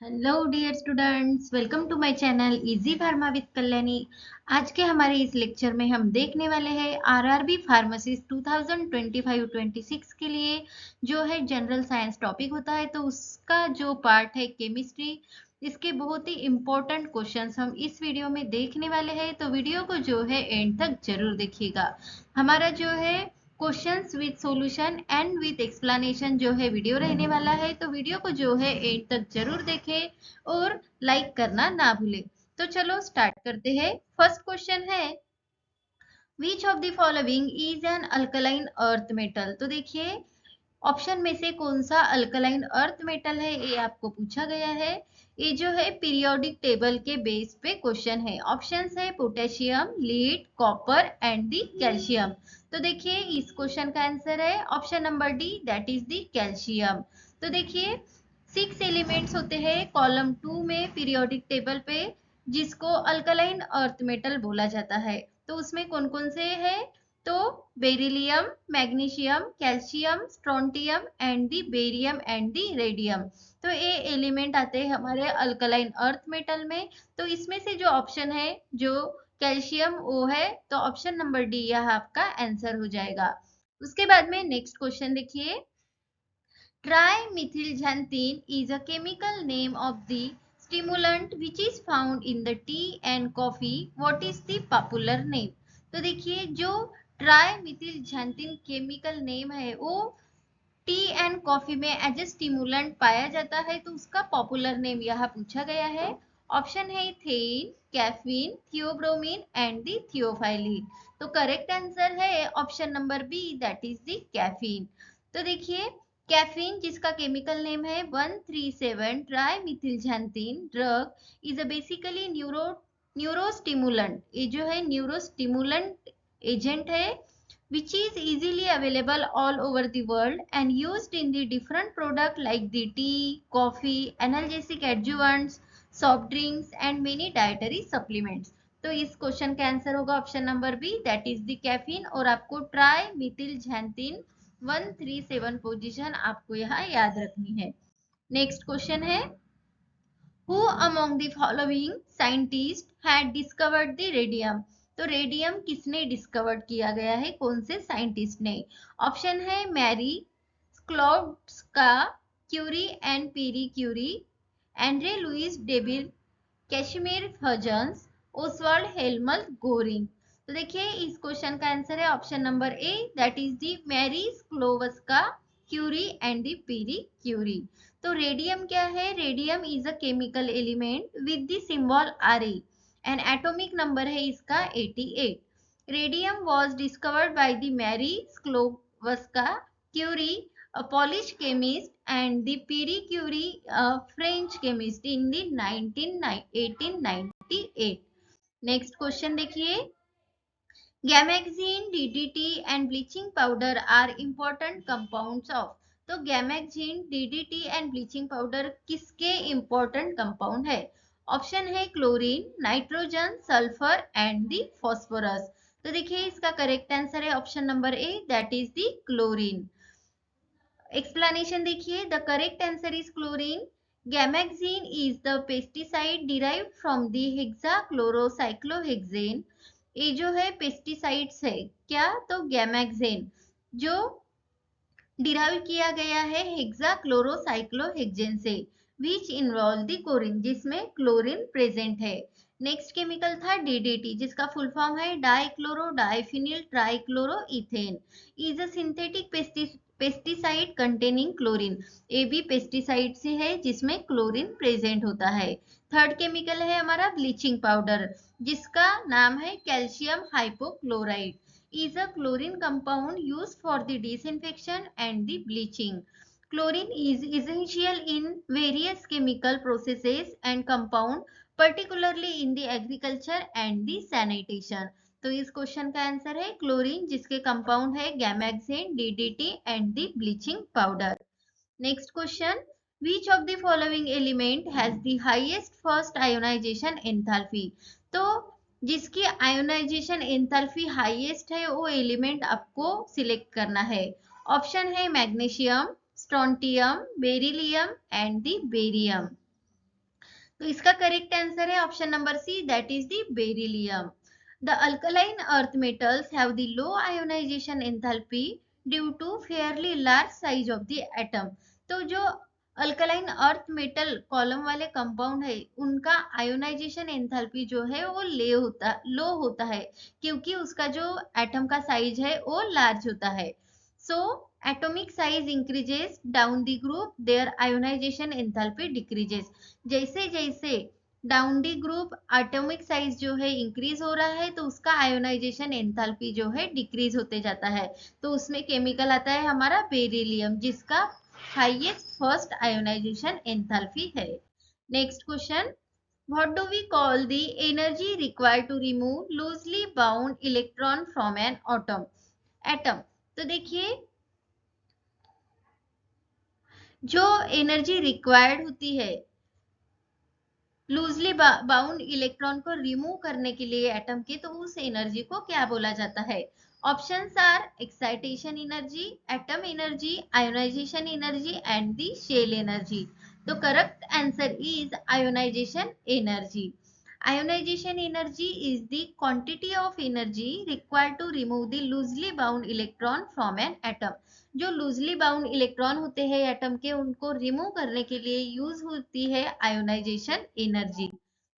Hello dear students, welcome to my channel easy pharma with Kalyani. आज के हमारे इस लेक्चर में हम देखने वाले हैं आरआरबी फार्मासिस्ट 2025-26 के लिए जो है जनरल साइंस टॉपिक होता है, तो उसका जो पार्ट है केमिस्ट्री, इसके बहुत ही इम्पोर्टेंट क्वेश्चंस हम इस वीडियो में देखने वाले हैं। तो वीडियो को जो है एंड तक जरूर देखिएगा। हमारा जो है questions with solution and with explanation जो है वीडियो रहने वाला है, तो वीडियो को जो है एंड तक जरूर देखें और लाइक करना ना भूले। तो चलो स्टार्ट करते हैं। फर्स्ट क्वेश्चन है, which of the following is an alkaline earth metal. तो देखिए ऑप्शन में से कौन सा अल्कलाइन अर्थ मेटल है, ये आपको पूछा गया है। ये जो है पीरियोडिक टेबल के बेस पे क्वेश्चन है। ऑप्शंस है potassium, lead, copper and the calcium. तो देखिए इस क्वेश्चन का आंसर है option number D, that is the calcium. तो देखिए 6 एलिमेंट्स होते हैं कॉलम 2 में पीरियोडिक टेबल पे, जिसको अल्कलाइन अर्थ मेटल बोला जाता है। तो उसमें कौन कौन से है, तो beryllium, magnesium, calcium, strontium and the barium and the radium. तो ये एलिमेंट आते हैं हमारे अल्कलाइन अर्थ मेटल में। तो इसमें से जो ऑप्शन है जो कैल्शियम वो है, तो ऑप्शन नंबर डी यह आपका आंसर हो जाएगा। उसके बाद में नेक्स्ट क्वेश्चन देखिए, Trimethylxanthine is a chemical name of the stimulant which is found in the tea and coffee. What is the popular name? तो देखिए जो ट्राइमिथिलxanthine केमिकल नेम है वो टी एंड कॉफी में एज ए स्टिमुलेंट पाया जाता है, तो उसका पॉपुलर नेम यहाँ पूछा गया है। ऑप्शन है then, caffeine, theobromine and the theophylline. तो करेक्ट आंसर है option number B, that is the caffeine. तो देखिए कैफीन जिसका केमिकल नेम है 137 trimethylxanthine drug is a basically neurostimulant. ये जो है न्यूरोस्टिमुलेंट एजेंट है which is easily available all over the world and used in the different product like the tea, coffee, analgesic adjuvants, soft drinks and many dietary supplements। तो इस question का answer होगा option number B, that is the caffeine. और आपको try Mithil झैंथिन 137 position आपको यहाँ याद रखनी है। नेक्स्ट क्वेश्चन है, Who among the following scientists had discovered the radium? तो रेडियम किसने डिस्कवर्ड किया गया है, कौन से साइंटिस्ट ने? ऑप्शन है Marie Sklodowska, Curie and Pierre Curie, Andre Louis Debierne, Casimir Fajans, Oswald Helmal Goring. तो देखिए इस क्वेश्चन का आंसर है option number A, that is the Marie Sklodowska, Curie and the Pierre Curie. तो radium क्या है, radium is a chemical element with the symbol Re and atomic number है इसका 88। Radium was discovered by the Marie Sklodowska Curie, a Polish chemist, and the Pierre Curie, a French chemist in the 1898। Next question देखिए, Gammexane, DDT and bleaching powder are important compounds of. तो Gammexane, DDT and bleaching powder किसके important compound है? Option है chlorine, nitrogen, sulphur and the phosphorus. तो देखिए इसका correct answer है option number A, that is the chlorine. Explanation देखिए, the correct answer is chlorine. Gammexane is the pesticide derived from the hexachlorocyclohexane. ये जो है पेस्टिसाइड्स है क्या, तो गैमेक्सेन जो डिराइव किया गया है हेक्साक्लोरोसाइक्लोहेक्सेन से, विच इन्वॉल्व द क्लोरीन, जिसमें क्लोरीन प्रेजेंट है। नेक्स्ट केमिकल था डीडीटी, जिसका फुल फॉर्म है dichloro diphenyl trichloro ethane, is a synthetic pesticide containing chlorine. ये भी पेस्टिसाइड से है जिसमें क्लोरीन प्रेजेंट होता है। थर्ड केमिकल है हमारा ब्लीचिंग पाउडर, जिसका नाम है calcium hypochloride, is a chlorine compound used for the disinfection and the bleaching. Chlorine is essential in various chemical processes and compound, particularly in the agriculture and the sanitation। तो इस question का answer है chlorine, जिसके compound है Gammexane, DDT and the bleaching powder. Next question, which of the following element has the highest first ionization enthalpy? तो जिसकी ionisation enthalpy highest है वो एलिमेंट आपको सिलेक्ट करना है। ऑप्शन है magnesium, strontium, beryllium and the barium. तो इसका करेक्ट आंसर है option number C, that is the beryllium. The alkaline earth metals have the low ionization enthalpy due to fairly large size of the atom. तो जो alkaline earth metal column वाले compound है उनका ionisation enthalpy जो है वो लो होता है क्योंकि उसका जो एटम का साइज है वो लार्ज होता है. सो atomic size increases down the group, their ionization enthalpy decreases. जैसे जैसे down D group atomic size जो है इंक्रीज हो रहा है तो उसका आयोनाइजेशन एंथैल्पी जो है डिक्रीज होते जाता है. तो उसमें केमिकल आता है हमारा बेरिलियम जिसका हाईएस्ट फर्स्ट आयोनाइजेशन एंथैल्पी है. Next question, what do we call the energy required to remove loosely bound electron from an atom. तो देखिए जो एनर्जी रिक्वायर्ड होती है लूजली बाउंड इलेक्ट्रॉन को रिमूव करने के लिए एटम के, तो उस एनर्जी को क्या बोला जाता है. Options are excitation energy, atom energy, ionization energy and the shell energy. तो correct answer is ionization energy. Ionization energy is the quantity of energy required to remove the loosely bound electron from an atom. जो loosely bound electron होते हैं atom के उनको remove करने के लिए use होती है आयोनाइजेशन एनर्जी.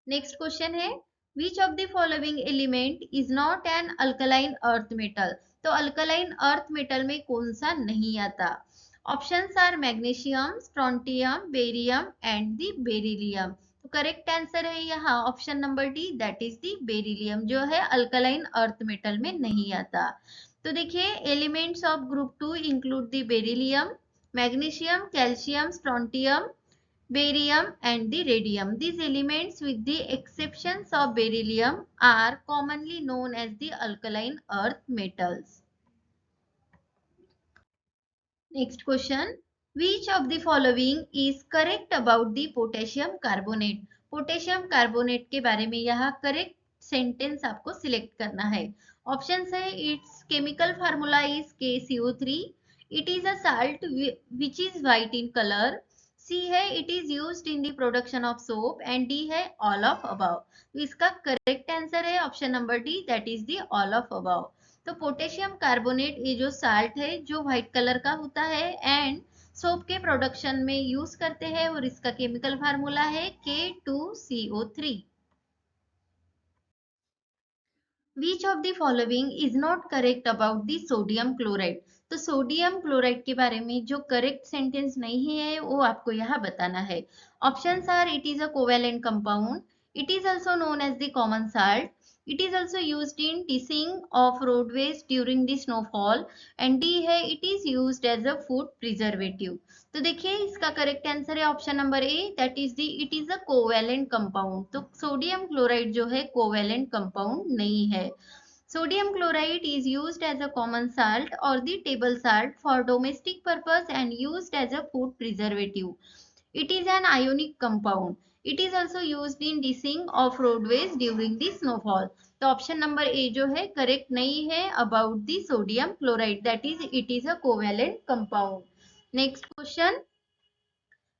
नेक्स्ट क्वेश्चन है, which of the following element is not an alkaline earth metal. तो अल्कलाइन अर्थ मेटल में कौन सा नहीं आता. Options are magnesium, strontium, barium and the beryllium. तो करेक्ट आंसर है यहाँ option number D, that is the beryllium जो है अल्कलाइन अर्थ मेटल में नहीं आता. तो देखिए elements of group 2 include the beryllium, magnesium, calcium, strontium, barium and the radium. These elements with the exceptions of beryllium are commonly known as the alkaline earth metals. Next question, which of the following is correct about the potassium carbonate. Potassium carbonate के बारे में यहाँ correct sentence आपको select करना है. Options है, it's chemical formula is KCO3, it is a salt which is white in colour, C है it is used in the production of soap and D है ऑल ऑफ अबव. तो इसका correct answer है option number D, that is the all of above. तो potassium carbonate ये जो salt है जो व्हाइट कलर का होता है एंड सोप के प्रोडक्शन में यूज करते हैं और इसका केमिकल फार्मूला है K2CO3. Which of the following is not correct about the sodium chloride. तो सोडियम क्लोराइड के बारे में जो करेक्ट सेंटेंस नहीं है वो आपको यहाँ बताना है. Options are, it is a covalent compound, it is also known as the common salt, it is also used in dissing of roadways during the snowfall and D है it is used as a food preservative. तो देखिए इसका correct answer है option number A, that is the it is a covalent compound. तो sodium chloride जो है covalent compound नहीं है. Sodium chloride is used as a common salt or the table salt for domestic purpose and used as a food preservative. It is an ionic compound. It is also used in dissing of roadways during the snowfall. तो option number ए जो है correct नहीं है about the sodium chloride, that is it is a covalent compound. Next question,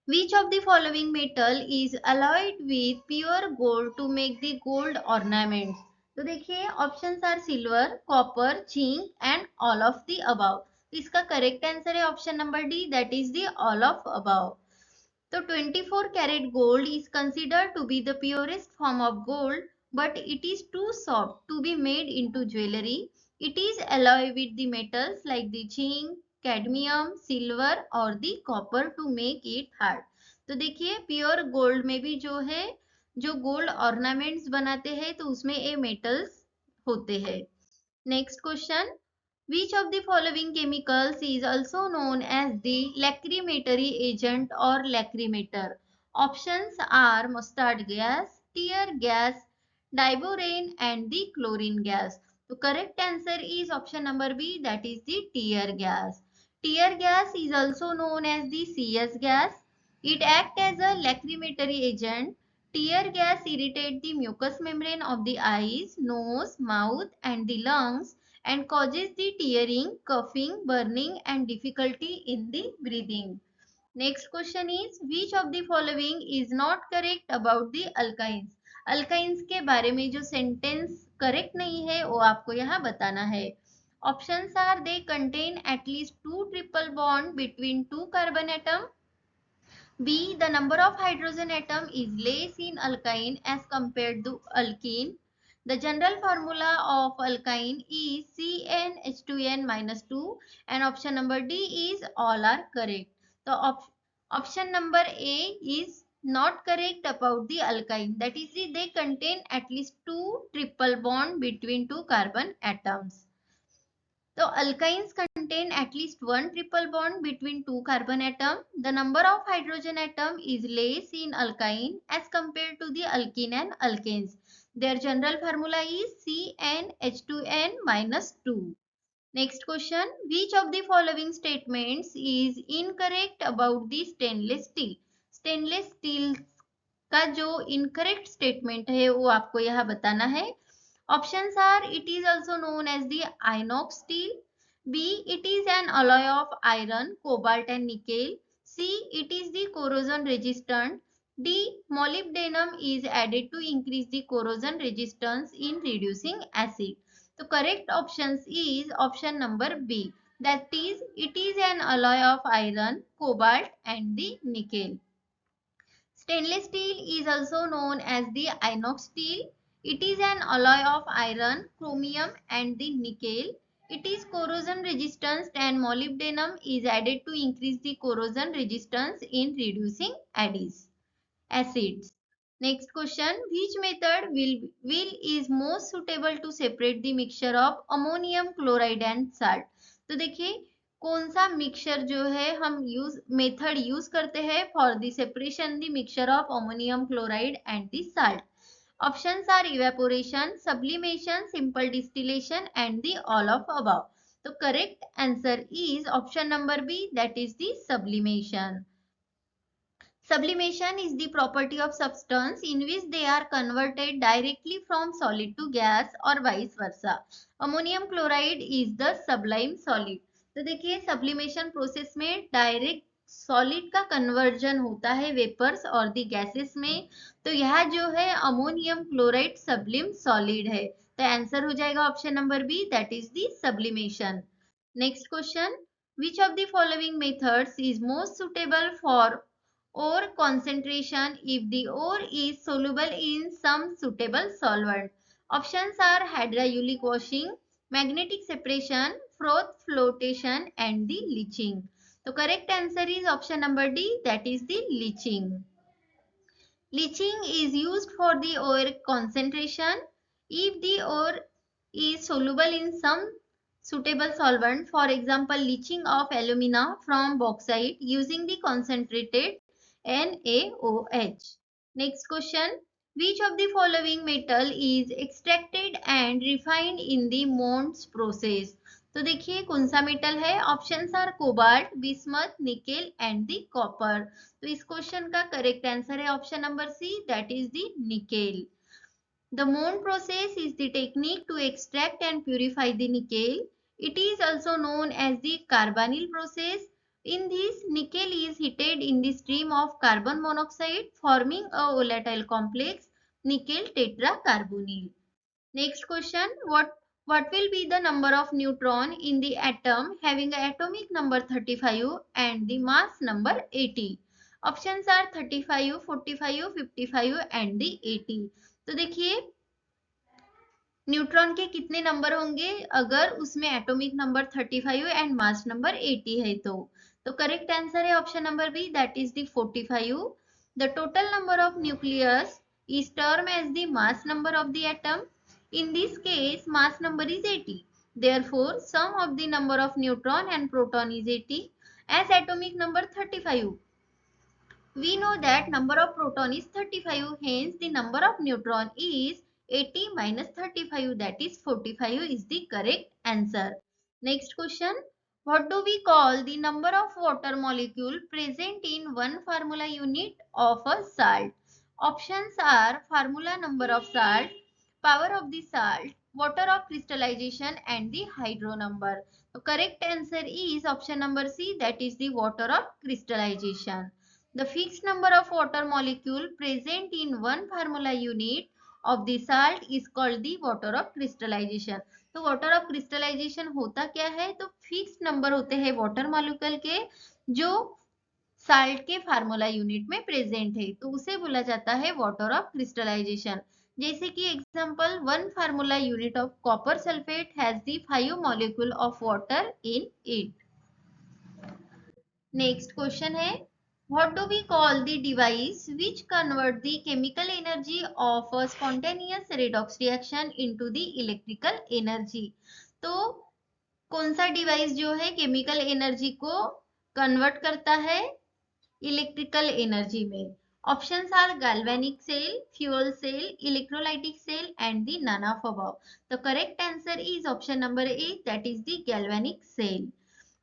which of the following metal is alloyed with pure gold to make the gold ornaments. तो देखिए options are silver, copper, zinc and all of the above. तो इसका correct answer है option number D, that is the all of above. Above 24 carat gold is considered to be the purest form of gold, but it is too soft to be made into jewelry. It is alloyed with the metals like the zinc, cadmium, silver और the copper to make it hard. तो देखिए pure gold में भी जो है जो gold ornaments बनाते हैं तो उसमें ये मेटल्स होते हैं. Next question, which of the following chemicals is also known as the lacrimatory agent or lacrimator. Options are mustard gas, tear gas, diborane and the chlorine gas. The correct answer is option number B, that is the tear gas. Tear gas is also known as the CS gas. It acts as a lacrimatory agent. Tear gas irritates the mucous membrane of the eyes, nose, mouth and the lungs and causes the tearing, coughing, burning and difficulty in the breathing. Next question is which of the following is not correct about the alkynes. Alkynes के बारे में जो sentence correct नहीं है वो आपको यहाँ बताना है। Options are they contain at least 2 triple bond between 2 carbon atom. B. The number of hydrogen atom is less in alkyne as compared to alkene. The general formula of alkyne is CnH2n minus 2 and option number D is all are correct. So option number A is not correct about the alkyne. That is they contain at least 2 triple bond between 2 carbon atoms. So alkynes contain at least one triple bond between two carbon atoms. The number of hydrogen atom is less in alkyne as compared to the alkene and alkanes. Their general formula is CnH2n minus 2. Next question. Which of the following statements is incorrect about the stainless steel? Stainless steel का जो incorrect statement है वो आपको यहाँ बताना है। Options are it is also known as the inox steel. B. It is an alloy of iron, cobalt and nickel. C. It is the corrosion resistant. D. Molybdenum is added to increase the corrosion resistance in reducing acid. So correct options is option number B. That is it is an alloy of iron, cobalt and the nickel. Stainless steel is also known as the inox steel. It is an alloy of iron, chromium and the nickel. It is corrosion resistant and molybdenum is added to increase the corrosion resistance in reducing acids. Next question, which method will is most suitable to separate the mixture of ammonium chloride and salt? तो देखिए कौन सा mixture जो है हम method use करते हैं for the separation the mixture of ammonium chloride and the salt. Options are evaporation, sublimation, simple distillation and the all of above. तो correct answer is option number B, that is the sublimation. Sublimation is the property of substance in which they are converted directly from solid to gas or vice versa. Ammonium chloride is the sublime solid. तो देखिए sublimation process में direct solid का conversion होता है vapors और the gases में। तो यह जो है ammonium chloride sublime solid है। तो आंसर हो जाएगा option number B, that is the sublimation. Next question, which of the following methods is most suitable for ore concentration if the ore is soluble in some suitable solvent? Options are hydraulic washing, magnetic separation, froth flotation and the leaching. So correct answer is option number D, that is the leaching. Leaching is used for the ore concentration if the ore is soluble in some suitable solvent, for example leaching of alumina from bauxite using the concentrated NaOH. Next question, which of the following metal is extracted and refined in the Mond's process? तो देखिए कौन सा metal है। Options are cobalt, bismuth, nickel and the copper. तो इस question का correct answer है option number C, that is the nickel. The Mond process is the technique to extract and purify the nickel. It is also known as the carbonyl process. In this, nickel is heated in the stream of carbon monoxide, forming a volatile complex, nickel tetracarbonyl. Next question, what will be the number of neutron in the atom having an atomic number 35 and the mass number 80? Options are 35, 45, 55 and the 80. तो देखिए neutron के कितने number होंगे अगर उसमें atomic number 35 and mass number 80 है। तो correct answer है option number B, that is the 45। The total number of nucleus is termed as the mass number of the atom. In this case, mass number is 80. Therefore, sum of the number of neutron and proton is 80 as atomic number 35. We know that number of proton is 35, hence the number of neutron is 80 minus 35, that is 45 is the correct answer. Next question, what do we call the number of water molecule present in one formula unit of a salt? Options are formula number of salt, power of the salt, water of crystallization and the hydro number. The correct answer is option number C, that is the water of crystallization. The fixed number of water molecule present in one formula unit of the salt is called the water of crystallization. तो water of crystallization होता क्या है, तो fix number होते हैं water molecule के जो salt के फार्मूला यूनिट में प्रेजेंट है, तो उसे बोला जाता है वाटर ऑफ क्रिस्टलाइजेशन. जैसे कि example, one formula unit of copper sulphate has the 5 molecule of water in it. Next question है, what do we call the device which convert the chemical energy of a spontaneous redox reaction into the electrical energy. तो कौन सा device जो है chemical energy को convert करता है electrical energy में. Options are galvanic cell, fuel cell, electrolytic cell and the none of above. The correct answer is option number A, that is the galvanic cell.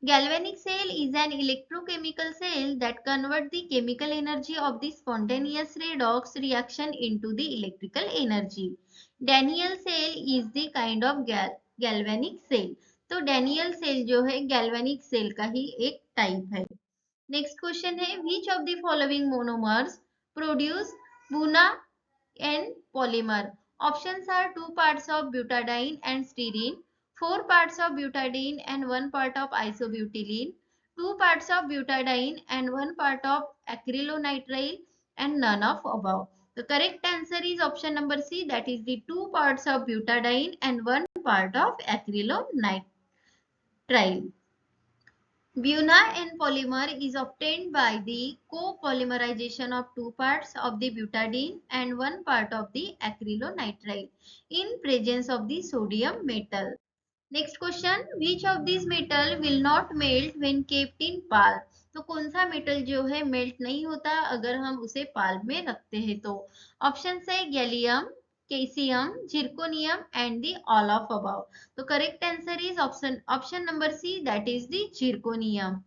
Galvanic cell is an electrochemical cell that converts the chemical energy of the spontaneous redox reaction into the electrical energy. Daniell cell is the kind of galvanic cell. तो Daniell cell जो है galvanic cell का ही एक type है. Next question है, which of the following monomers produce Buna and polymer. Options are 2 parts of butadiene and styrene, 4 parts of butadiene and 1 part of isobutylene, 2 parts of butadiene and 1 part of acrylonitrile and none of above. The correct answer is option number C, that is the 2 parts of butadiene and 1 part of acrylonitrile. Buna and polymer is obtained by the copolymerization of 2 parts of the butadiene and 1 part of the acrylonitrile in presence of the sodium metal. Next question, which of these metal will not melt when kept in palm. तो कौन सा metal जो है melt नहीं होता अगर हम उसे पाल्म में रखते हैं तो. ऑप्शन है gallium, कैसियम, zirconium and the all of above. The correct answer is option number C, that is the zirconium.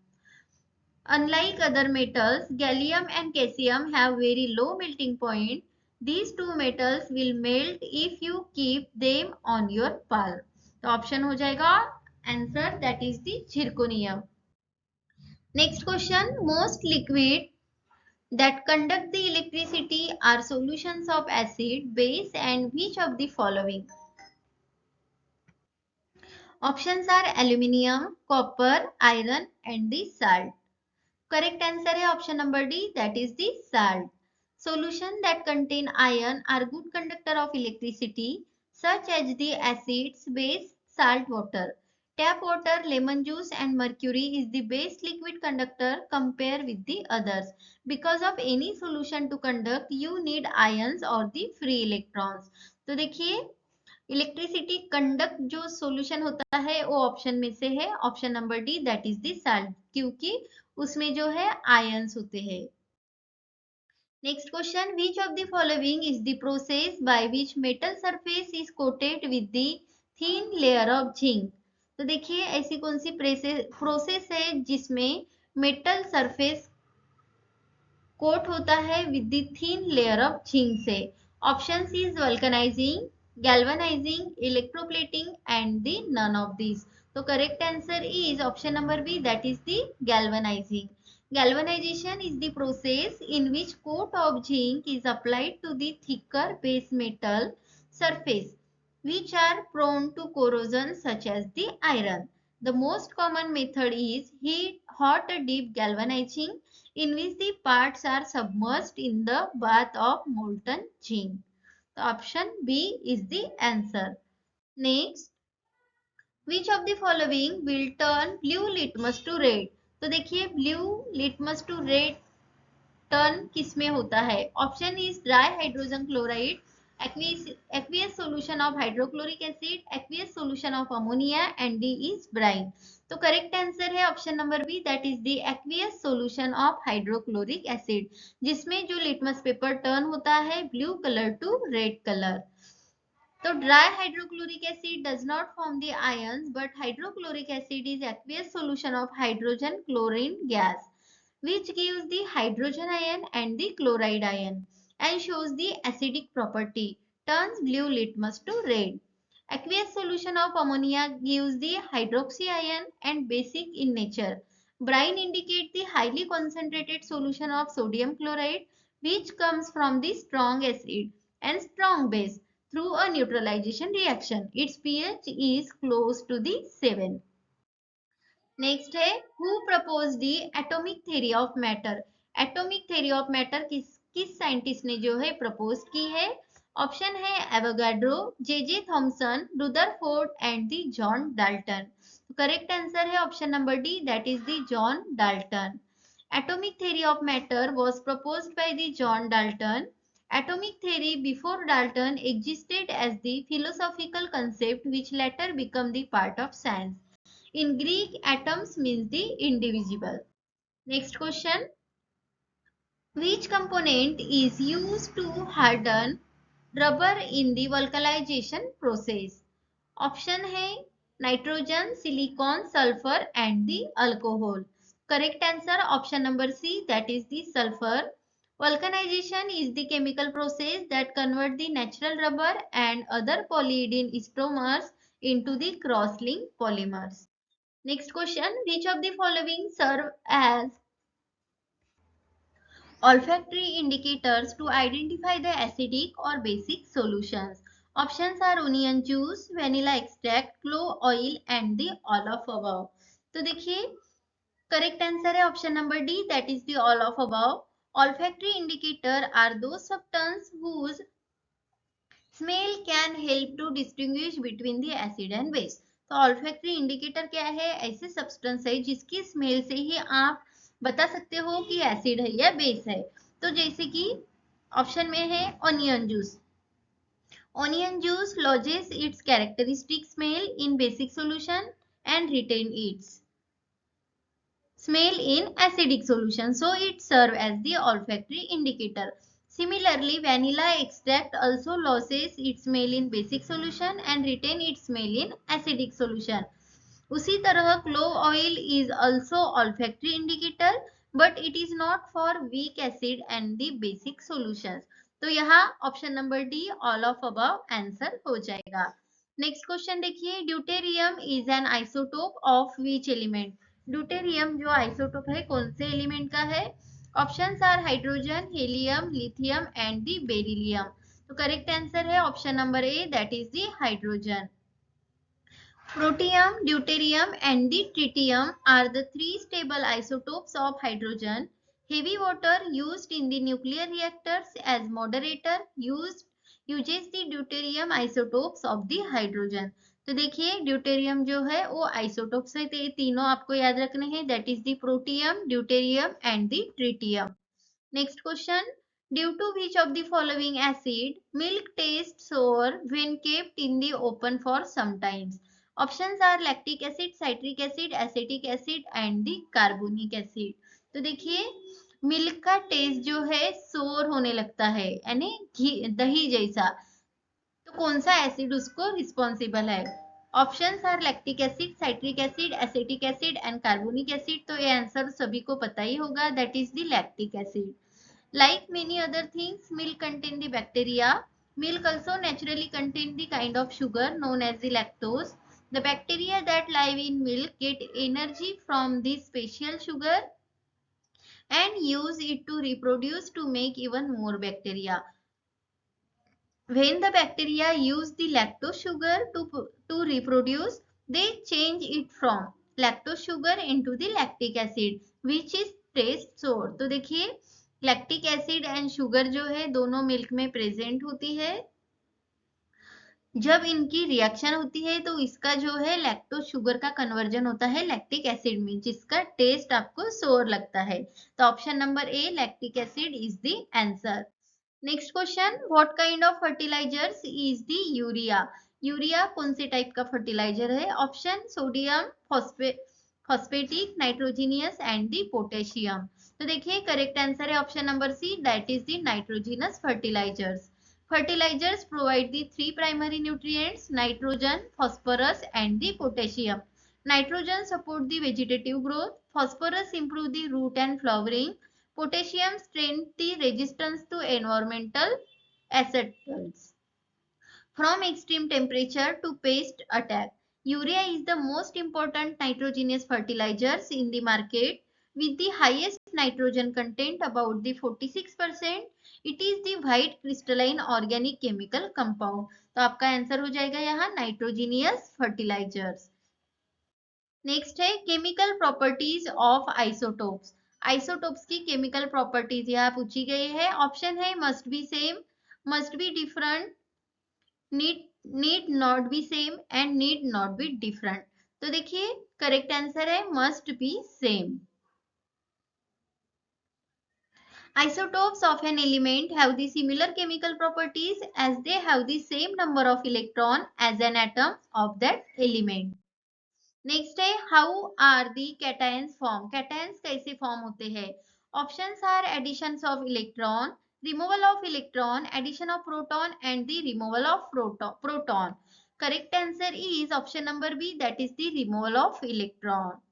Unlike other metals, gallium and caesium have very low melting point. These two metals will melt if you keep them on your palm. तो option हो जाएगा answer, that is the zirconium. Next question, most liquid that conduct the electricity are solutions of acid, base and which of the following. Options are aluminium, copper, iron and the salt. Correct answer है option number D, that is the salt. Solution that contain iron are good conductor of electricity such as the acids, base, salt water. Tap water, lemon juice and mercury is the best liquid conductor compared with the others. Because of any solution to conduct, you need ions or the free electrons. तो देखिए electricity conduct जो solution होता है वो option में से है option number D, that is the salt, क्योंकि उसमें जो है आयंस होते हैं. Next question, which of the following is the process by which metal surface is coated with the thin layer of zinc. तो देखिए ऐसी कौन सी प्रोसेस है जिसमें मेटल सरफेस कोट होता है with the thin layer of zinc से. Option is vulcanizing, galvanizing, electroplating and the none of these. So correct answer is option number B, that is the galvanizing. Galvanization is the process in which coat of zinc is applied to the thicker base metal surface which are prone to corrosion such as the iron. The most common method is hot dip galvanizing in which the parts are submerged in the bath of molten zinc. So option B is the answer. Next, which of the following will turn blue litmus to red? तो देखिए blue litmus to red turn किस में होता है. Option is dry hydrogen chloride, aqueous solution of hydrochloric acid, aqueous solution of ammonia and D is brine. तो correct answer है option number B, that is the aqueous solution of hydrochloric acid, जिसमें जो litmus paper turn होता है blue colour to red colour. तो dry hydrochloric acid does not form the ions but hydrochloric acid is aqueous solution of hydrogen chlorine gas which gives the hydrogen ion and the chloride ion and shows the acidic property, turns blue litmus to red. Aqueous solution of ammonia gives the hydroxy ion and basic in nature. Brine indicates the highly concentrated solution of sodium chloride which comes from the strong acid and strong base through a neutralization reaction. Its pH is close to the 7. Next है who propose the atomic theory of matter. Atomic theory of matter किस scientist ने जो है propose की है. Option है Avogadro, J Thomson, Rutherford and the John Dalton. Correct answer है option number D, that is the John Dalton. Atomic theory of matter was proposed by the John Dalton. Atomic theory before Dalton existed as the philosophical concept which later became the part of science. In Greek, atoms means the indivisible. Next question. Which component is used to harden rubber in the vulcanization process? Option है nitrogen, silicon, sulfur and the alcohol. Correct answer option number C, that is the sulfur. Vulcanization is the chemical process that convert the natural rubber and other polyidine isomers into the cross-linked polymers. Next question, which of the following serve as olfactory indicators to identify the acidic or basic solutions? Options are onion juice, vanilla extract, clove oil and the all of above. तो देखिए correct answer है option number D, that is the all of the. Olfactory indicator are those substances whose smell can help to distinguish between the acid and base. तो olfactory indicator क्या है, ऐसे substance है जिसकी smell से ही आप बता सकते हो कि एसिड है या बेस है. तो जैसे कि ऑप्शन में है onion juice. Onion juice loses its characteristic smell in basic solution and retain its smell in acidic solution, so it serves as the olfactory indicator. Similarly, vanilla extract also loses its smell in basic solution and retain its smell in acidic solution. उसी तरह clove oil is also olfactory indicator but it is not for weak acid and the basic solutions. तो यहाँ option number D all of above answer हो जाएगा. Next question देखिए, deuterium is an isotope of which element. Deuterium जो isotope है कौन से element का है. Options are hydrogen, helium, lithium and the beryllium. तो करेक्ट आंसर है option number A, that is the hydrogen. Protium, deuterium and the tritium are the three stable isotopes of hydrogen. Heavy water used in the nuclear reactors as moderator uses the deuterium isotopes of the hydrogen. तो देखिए deuterium जो है वो isotopes है, तो ये तीनों आपको याद रखने हैं, that is the protium, deuterium and the tritium. Next question. Due to which of the following acid milk tastes sour when kept in the open for some times? Options are lactic acid, citric acid, acetic acid and the carbonic acid. तो देखिए milk का test जो है सोर होने लगता है यानी घी दही जैसा. तो कौन सा एसिड उसको रिस्पॉन्सिबल है. Options are lactic acid, citric acid, acetic acid and carbonic acid. तो ये आंसर सभी को पता ही होगा, that is the lactic acid. Like many other things, milk contain the bacteria. Milk also naturally contain the kind of sugar known as the lactose. The bacteria that live in milk get energy from this special sugar and use it to reproduce to make even more bacteria. When the bacteria use the lactose sugar to reproduce, they change it from lactose sugar into the lactic acid, which is taste sour. तो देखिए lactic acid and sugar जो है दोनों milk में present होती है. जब इनकी रिएक्शन होती है तो इसका जो है लैक्टोज शुगर का कन्वर्जन होता है लैक्टिक एसिड में, जिसका टेस्ट आपको सोर लगता है. तो option number A lactic acid is the answer. Next question, what kind of fertilizers is the urea. Urea कौन से टाइप का फर्टिलाइजर है. Option sodium phosphatic, nitrogenous and the potassium. तो देखिए करेक्ट आंसर है option number C, that is the nitrogenous fertilizers. Fertilizers provide the three primary nutrients, nitrogen, phosphorus and the potassium. Nitrogen support the vegetative growth, phosphorus improve the root and flowering, potassium strengthen the resistance to environmental acids. from extreme temperature to pest attack. Urea is the most important nitrogenous fertilizers in the market with the highest nitrogen content about the 46%. It is the white crystalline organic chemical compound. तो आपका answer हो जाएगा यहाँ nitrogenous fertilisers. Next है chemical properties of isotopes. Isotopes की chemical properties यहाँ पूछी गई है। ऑप्शन है must be same, must be different, need not be same and need not be different. तो देखिए करेक्ट आंसर है must be same. Isotopes of an element have the similar chemical properties as they have the same number of electron as an atom of that element. Next है how are the cations form. Cations कैसे form होते हैं? Options are addition of electron, removal of electron, addition of proton and the removal of proton. Correct answer is option number B, that is the removal of electron.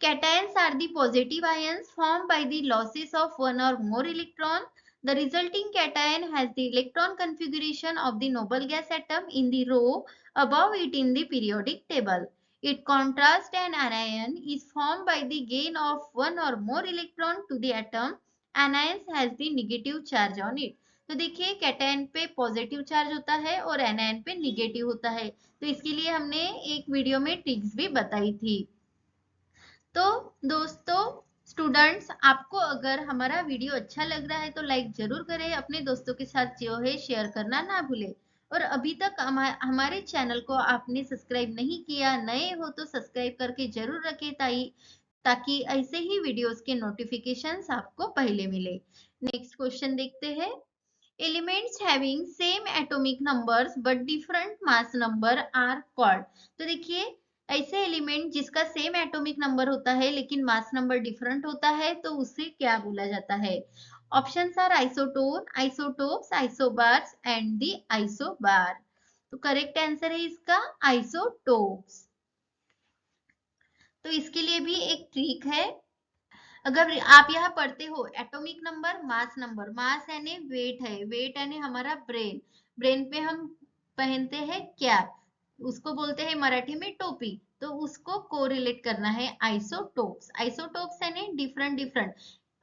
Cations are the positive ions formed by the losses of one or more electron. The resulting cation has the electron configuration of the noble gas atom in the row above it in the periodic table. It contrasts an anion is formed by the gain of one or more electron to the atom. Anions has the negative charge on it. तो देखिए cation पे positive charge होता है और anion पे negative होता है। तो इसके लिए हमने एक वीडियो में ट्रिक्स भी बताई थी। तो दोस्तों स्टूडेंट्स, आपको अगर हमारा वीडियो अच्छा लग रहा है तो लाइक जरूर करें, अपने दोस्तों के साथ जो है शेयर करना ना भूलें। और अभी तक हमारे चैनल को आपने सब्सक्राइब नहीं किया, नए हो तो सब्सक्राइब करके जरूर रखें ताकि ऐसे ही वीडियोस के नोटिफिकेशंस आपको पहले मिले। नेक्स्ट क्वेश्चन देखते हैं। Elements having same atomic numbers but different mass number are called. तो देखिए ऐसे एलिमेंट जिसका सेम एटॉमिक नंबर होता है लेकिन मास नंबर डिफरेंट होता है तो उसे क्या बोला जाता है? Options are isotone, isotopes, isobars and the isobar. तो करेक्ट आंसर है इसका आइसोटोप्स। तो इसके लिए भी एक ट्रिक है। अगर आप यहाँ पढ़ते हो एटॉमिक नंबर, मास नंबर, मास यानी वेट है, वेट यानी हमारा ब्रेन, ब्रेन पे हम पहनते हैं कैप, उसको बोलते हैं मराठी में टोपी। तो उसको कोरिलेट करना है आइसोटोप्स। आइसोटोप्स यानी डिफरेंट डिफरेंट,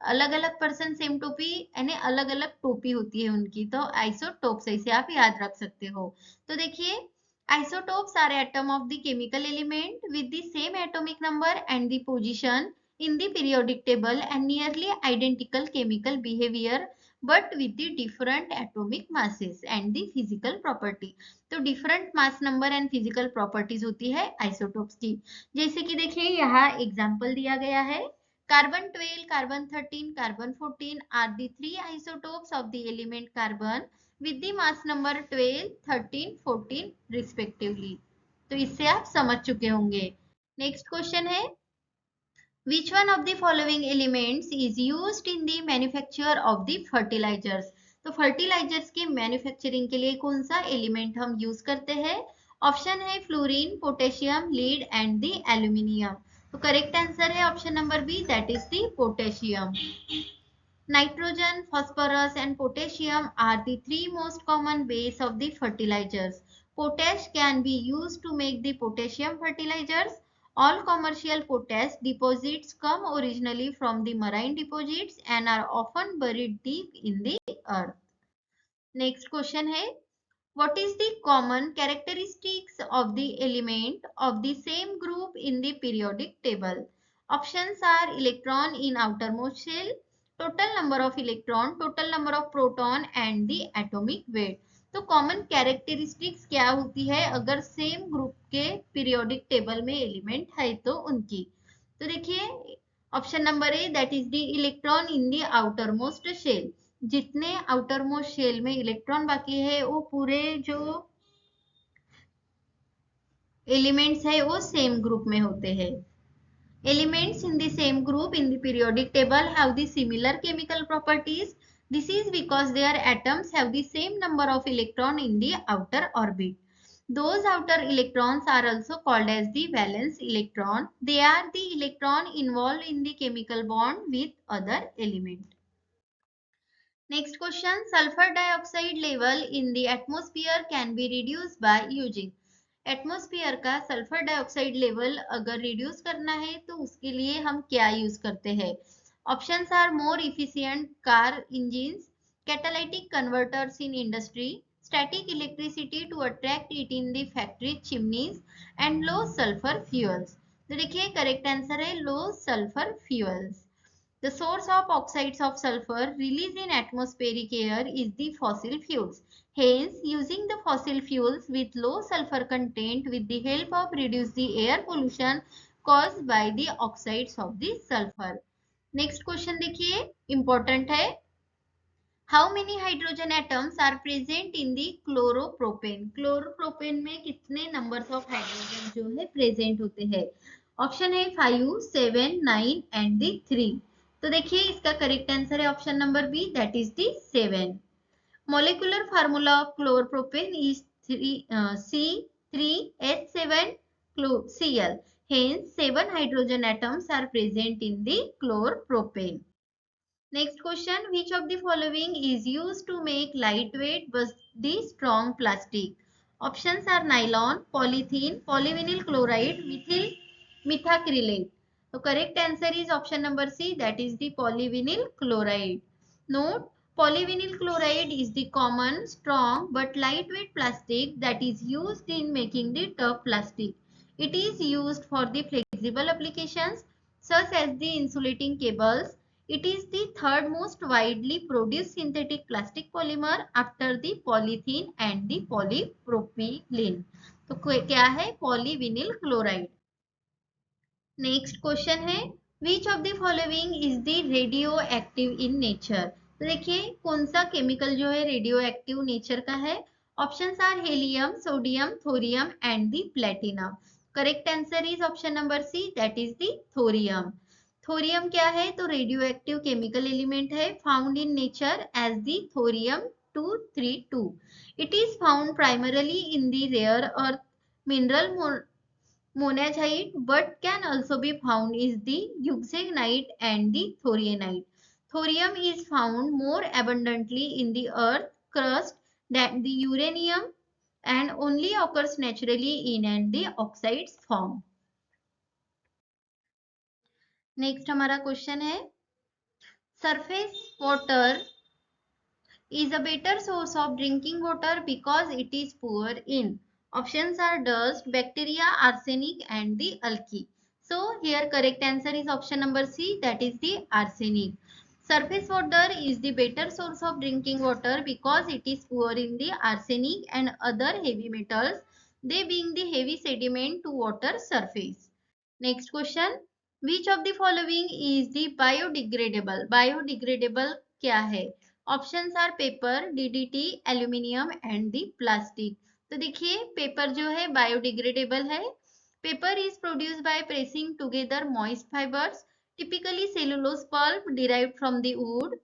अलग अलग पर्सन सेम टोपी यानी अलग अलग टोपी होती है उनकी। तो आइसोटोप्स ऐसे आप याद रख सकते हो। तो देखिए isotopes are atom of the chemical element with the same atomic number and the position in the periodic table and nearly identical chemical behavior but with the different atomic masses and the physical property। तो different mass number and physical properties होती है isotopes की। जैसे कि देखिए यहाँ example दिया गया है, carbon 12, carbon 13, carbon 14 are the three isotopes of the element carbon with the mass number 12, 13, 14 respectively। तो इससे आप समझ चुके होंगे। नेक्स्ट क्वेश्चन है, which one of the following elements is used in the manufacture of the fertilizers। तो fertilisers के manufacturing के लिए कौन सा एलिमेंट हम यूज करते हैं? ऑप्शन है fluorine, potassium, lead and the aluminium. तो करेक्ट आंसर है option number B, that is the potassium. Nitrogen, phosphorus and potassium are the three most common base of the fertilizers. Potash can be used to make the potassium fertilizers. All commercial potash deposits come originally from the marine deposits and are often buried deep in the earth. Next question है, what is the common characteristics of the element of the same group in the periodic table? Options are electron in outermost shell, total number of electron, total number of proton and the atomic weight। तो common characteristics क्या होती है अगर same group के periodic table में element है तो उनकी। तो देखिए option number A, that is the electron in the outer most shell. जितने आउटर मोस्ट शेल में इलेक्ट्रॉन बाकी है वो पूरे जो एलिमेंट्स है वो सेम ग्रुप में होते हैं। Elements in the same group in the periodic table have the similar chemical properties. This is because their atoms have the same number of electrons in the outer orbit. Those outer electrons are also called as the valence electron. They are the electron involved in the chemical bond with other element. Next question, sulphur dioxide level in the atmosphere can be reduce by using. Atmosphere का sulphur dioxide level अगर reduce करना है तो उसके लिए हम क्या use करते हैं? Options are more efficient car engines, catalytic converters in industry, static electricity to attract it in the factory chimneys and low sulphur fuels. तो देखिए करेक्ट आंसर है low sulphur fuels. The source of oxides of sulfur released in atmospheric air is the fossil fuels. Hence, using the fossil fuels with low sulfur content with the help of reduce the air pollution caused by the oxides of the sulfur. Next question देखिए important है. How many hydrogen atoms are present in the chloropropane? Chloropropane में कितने numbers of hydrogen जो है present होते हैं? Option है 5, 7, 9 and the 3. तो देखिए इसका करेक्ट आंसर है option number B, that is the 7. Molecular formula of chloropropane is C3H7 Cl. Hence 7 hydrogen atoms are present in the chloropropane. Next question, which of the following is used to make lightweight but the strong plastic? Options are nylon, polythene, polyvinyl chloride, methyl methacrylate. The correct answer is option number C, that is the polyvinyl chloride. Note, polyvinyl chloride is the common, strong but lightweight plastic that is used in making the tough plastic. It is used for the flexible applications such as the insulating cables. It is the third most widely produced synthetic plastic polymer after the polythene and the polypropylene. तो क्या है? Polyvinyl chloride. Next question है, which of the following is the radio active in nature? तो देखिए कौन सा chemical जो है रेडियो एक्टिव नेचर का है? Options are helium, sodium, thorium and the platinum. Correct answer is option number C, that is the thorium. Thorium क्या है? तो रेडियो एक्टिव केमिकल एलिमेंट है found in nature as the thorium 232. It is found primarily in the rare earth mineral monazite but can also be found is the euxenite and the thorianite. Thorium is found more abundantly in the earth crust than the uranium and only occurs naturally in and the oxides form. Next हमारा question है, surface water is a better source of drinking water because it is poor in. Options are dust, bacteria, arsenic and the algae. So here correct answer is option number C, that is the arsenic. Surface water is the better source of drinking water because it is poor in the arsenic and other heavy metals, they being the heavy sediment to water surface. Next question, which of the following is the biodegradable? Biodegradable क्या है? Options are paper, DDT, aluminium and the plastic. तो देखिए paper जो है biodegradable है. Paper is produce by pressing together moist fibres, typically cellulose pulp derived from the wood,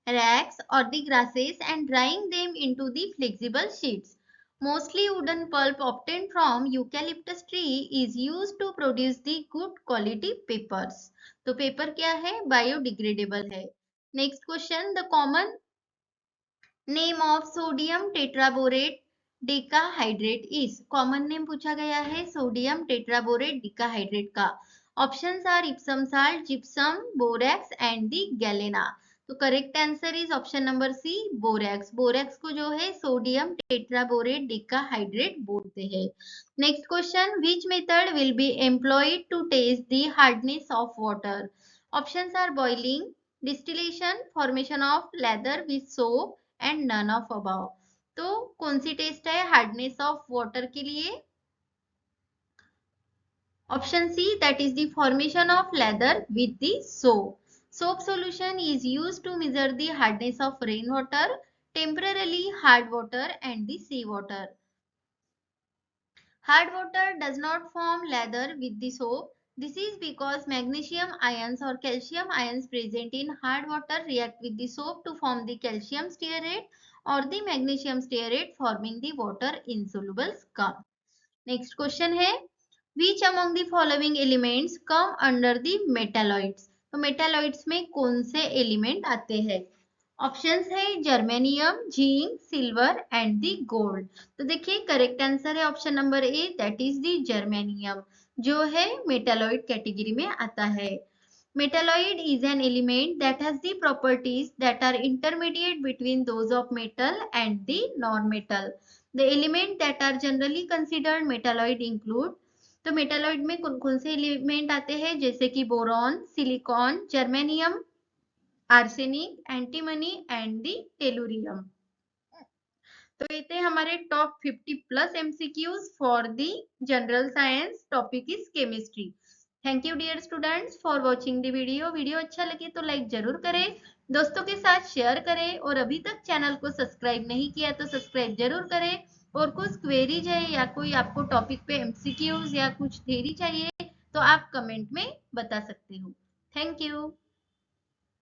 racks or the grasses and drying them into the flexible sheets. Mostly wooden pulp obtained from eucalyptus tree is used to produce the good quality papers. तो paper क्या है? Biodegradable है. Next question, the common name of sodium tetraborate decahydrate is. Common name पूछा गया है sodium tetraborate decahydrate का. Options are Epsom salt, gypsum, borax and the galena. तो correct answer is option number C, borax. Borax को जो है sodium tetraborate decahydrate बोलते हैं. Next question, which method will be employed to test the hardness of water? Options are boiling, distillation, formation of lather with soap and none of above. तो कौन सी test है hardness of water के लिए? Option C, that is the formation of lather with the soap. Soap solution is used to measure the hardness of rainwater, temporarily hard water and the sea water. Hard water does not form lather with the soap. This is because magnesium ions or calcium ions present in hard water react with the soap to form the calcium stearate or the magnesium stearate, forming the water insoluble scum. Next question है, which among the following elements come under the metalloids? तो metalloids में कौन से element आते हैं? Options है germanium, zinc, silver and the gold. तो देखिए करेक्ट आंसर है option number A, that is the germanium, जो है मेटालॉइड कैटेगरी में आता है। Metalloid is an element that has the properties that are intermediate between those of metal and the non-metal. The element that are generally considered metalloid include, तो metalloid में कौन कौन से एलिमेंट आते हैं, जैसे कि boron, silicon, germanium, arsenic, antimony and the tellurium. तो ये थे हमारे top 50 plus MCQs for the general science, topic is chemistry. Thank you dear students for watching the video. Video अच्छा लगे तो लाइक जरूर करें, दोस्तों के साथ शेयर करें, और अभी तक चैनल को सब्सक्राइब नहीं किया तो सब्सक्राइब जरूर करें। और कुछ क्वेरीज है या कोई आपको टॉपिक पे एमसीक्यूज या कुछ थ्योरी चाहिए तो आप कमेंट में बता सकते हो। Thank you.